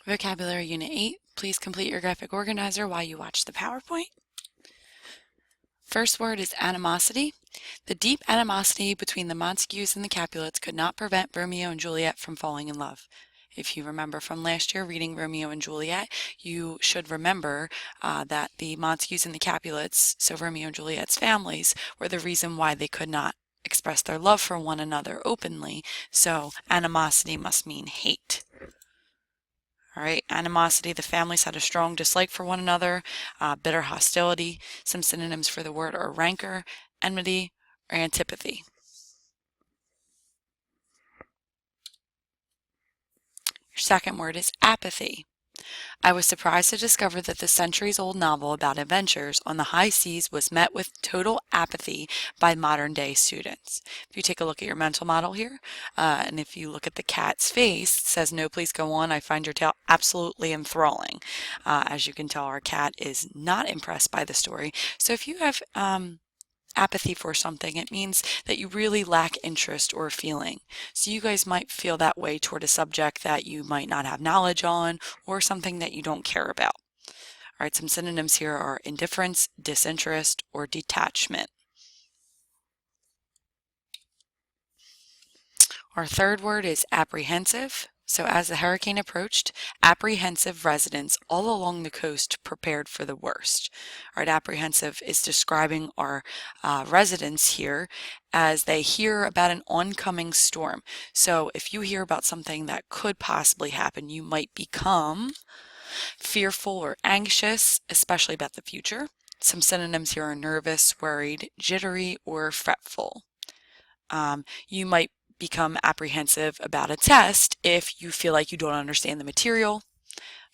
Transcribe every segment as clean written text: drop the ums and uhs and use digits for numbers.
Vocabulary Unit 8, please complete your graphic organizer while you watch the PowerPoint. First word is animosity. The deep animosity between the Montagues and the Capulets could not prevent Romeo and Juliet from falling in love. If you remember from last year reading Romeo and Juliet, you should remember that the Montagues and the Capulets, so Romeo and Juliet's families, were the reason why they could not express their love for one another openly. So animosity must mean hate. All right, animosity, the families had a strong dislike for one another, bitter hostility. Some synonyms for the word are rancor, enmity, or antipathy. Your second word is apathy. I was surprised to discover that the centuries-old novel about adventures on the high seas was met with total apathy by modern-day students. If you take a look at your mental model here, and if you look at the cat's face, it says, "No, please go on. I find your tale absolutely enthralling." As you can tell, our cat is not impressed by the story. So if you have apathy for something, it means that you really lack interest or feeling. So you guys might feel that way toward a subject that you might not have knowledge on or something that you don't care about. All right, some synonyms here are indifference, disinterest, or detachment. Our third word is apprehensive. So as the hurricane approached, apprehensive residents all along the coast prepared for the worst. All right, apprehensive is describing our residents here as they hear about an oncoming storm. So if you hear about something that could possibly happen, you might become fearful or anxious, especially about the future. Some synonyms here are nervous, worried, jittery, or fretful. You might become apprehensive about a test if you feel like you don't understand the material.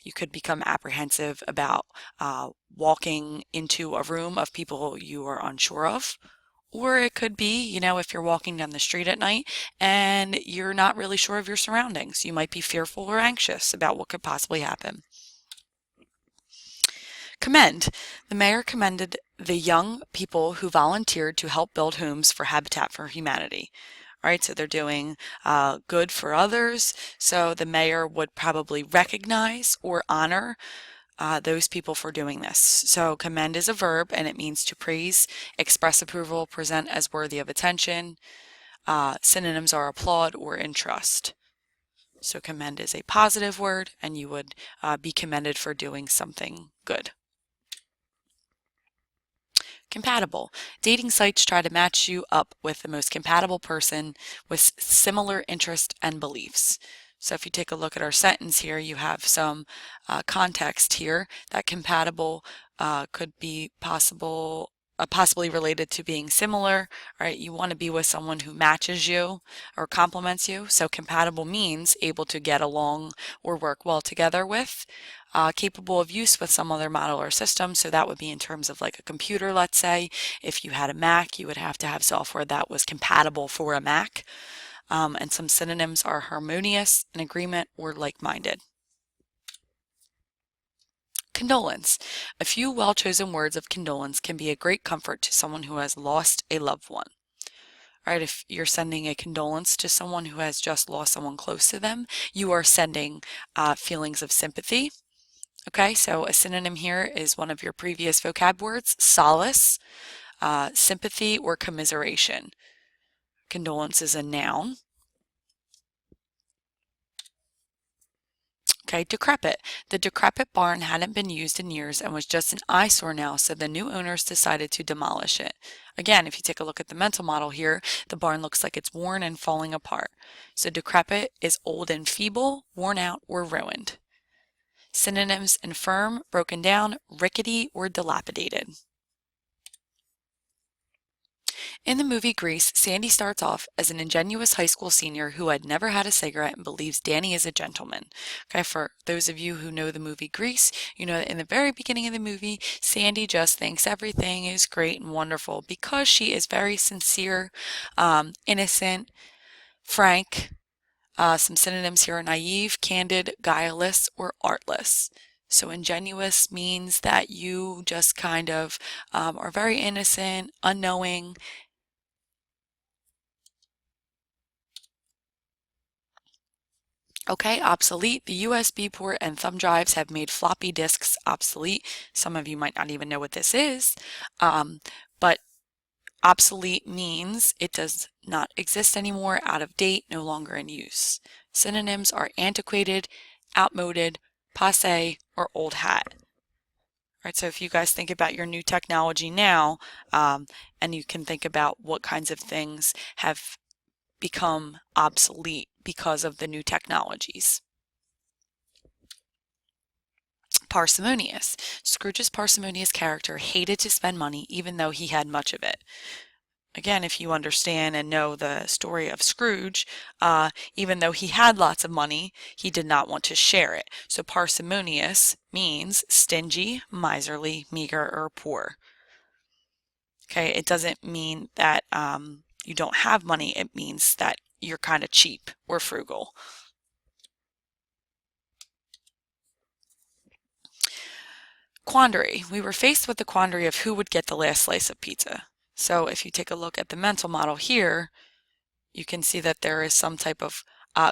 You could become apprehensive about walking into a room of people you are unsure of. Or it could be, if you're walking down the street at night and you're not really sure of your surroundings, you might be fearful or anxious about what could possibly happen. Commend. The mayor commended the young people who volunteered to help build homes for Habitat for Humanity. All right, so they're doing good for others. So the mayor would probably recognize or honor those people for doing this. So commend is a verb and it means to praise, express approval, present as worthy of attention. Synonyms are applaud or entrust. So commend is a positive word and you would be commended for doing something good. Compatible. Dating sites try to match you up with the most compatible person with similar interests and beliefs. So if you take a look at our sentence here, you have some context here that compatible could be possibly related to being similar. All right, you want to be with someone who matches you or complements you. So compatible means able to get along or work well together with. Capable of use with some other model or system. So that would be in terms of like a computer, let's say. If you had a Mac, you would have to have software that was compatible for a Mac. And some synonyms are harmonious, in agreement, or like-minded. Condolence. A few well-chosen words of condolence can be a great comfort to someone who has lost a loved one. All right, if you're sending a condolence to someone who has just lost someone close to them, you are sending feelings of sympathy. Okay, so a synonym here is one of your previous vocab words, solace, sympathy, or commiseration. Condolence is a noun. Okay, decrepit. The decrepit barn hadn't been used in years and was just an eyesore now, so the new owners decided to demolish it. Again, if you take a look at the mental model here, the barn looks like it's worn and falling apart. So decrepit is old and feeble, worn out, or ruined. Synonyms: infirm, broken down, rickety, or dilapidated. In the movie Grease, Sandy starts off as an ingenuous high school senior who had never had a cigarette and believes Danny is a gentleman. Okay, for those of you who know the movie Grease, you know that in the very beginning of the movie, Sandy just thinks everything is great and wonderful because she is very sincere, innocent, frank. Some synonyms here are naive, candid, guileless, or artless. So ingenuous means that you just kind of are very innocent, unknowing. Okay, obsolete. The USB port and thumb drives have made floppy disks obsolete. Some of you might not even know what this is, but obsolete means it does not exist anymore, out of date, no longer in use. Synonyms are antiquated, outmoded, passé, or old hat. Right, so if you guys think about your new technology now, and you can think about what kinds of things have become obsolete because of the new technologies. Parsimonious. Scrooge's parsimonious character hated to spend money even though he had much of it. Again, if you understand and know the story of Scrooge, even though he had lots of money, he did not want to share it. So parsimonious means stingy, miserly, meager, or poor. Okay, it doesn't mean that you don't have money. It means that you're kind of cheap or frugal. Quandary. We were faced with the quandary of who would get the last slice of pizza. So if you take a look at the mental model here, you can see that there is some type of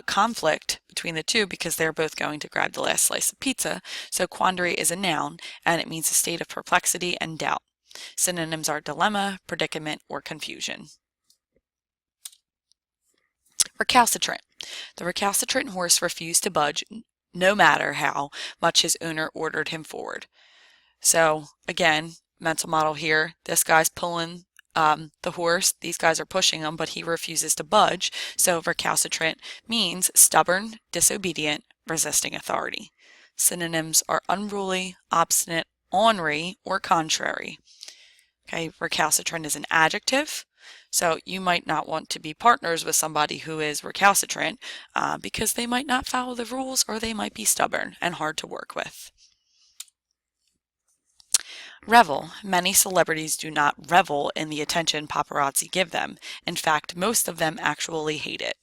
conflict between the two because they're both going to grab the last slice of pizza. So quandary is a noun and it means a state of perplexity and doubt. Synonyms are dilemma, predicament, or confusion. Recalcitrant. The recalcitrant horse refused to budge no matter how much his owner ordered him forward. So again, mental model here, this guy's pulling the horse, these guys are pushing him, but he refuses to budge. So recalcitrant means stubborn, disobedient, resisting authority. Synonyms are unruly, obstinate, ornery, or contrary. Okay, recalcitrant is an adjective. So you might not want to be partners with somebody who is recalcitrant because they might not follow the rules or they might be stubborn and hard to work with. Revel. Many celebrities do not revel in the attention paparazzi give them. In fact, most of them actually hate it.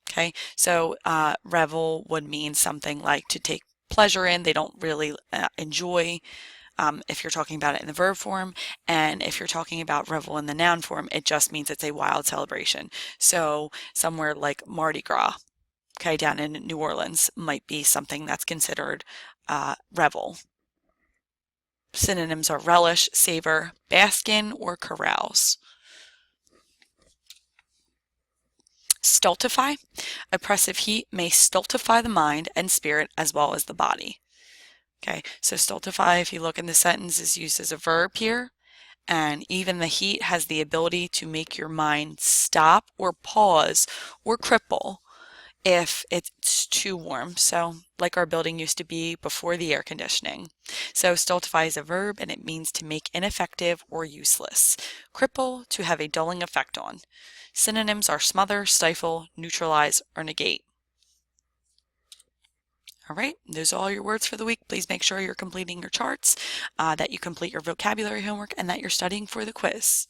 Okay, so revel would mean something like to take pleasure in. They don't really enjoy if you're talking about it in the verb form, and if you're talking about revel in the noun form, it just means it's a wild celebration. So somewhere like Mardi Gras, okay, down in New Orleans might be something that's considered revel. Synonyms are relish, savor, bask in, or carouse. Stultify. Oppressive heat may stultify the mind and spirit as well as the body. Okay, so stultify, if you look in the sentence, is used as a verb here. And even the heat has the ability to make your mind stop or pause or cripple if it's too warm. So like our building used to be before the air conditioning. So stultify is a verb and it means to make ineffective or useless. Cripple, to have a dulling effect on. Synonyms are smother, stifle, neutralize, or negate. All right, those are all your words for the week. Please make sure you're completing your charts, that you complete your vocabulary homework, and that you're studying for the quiz.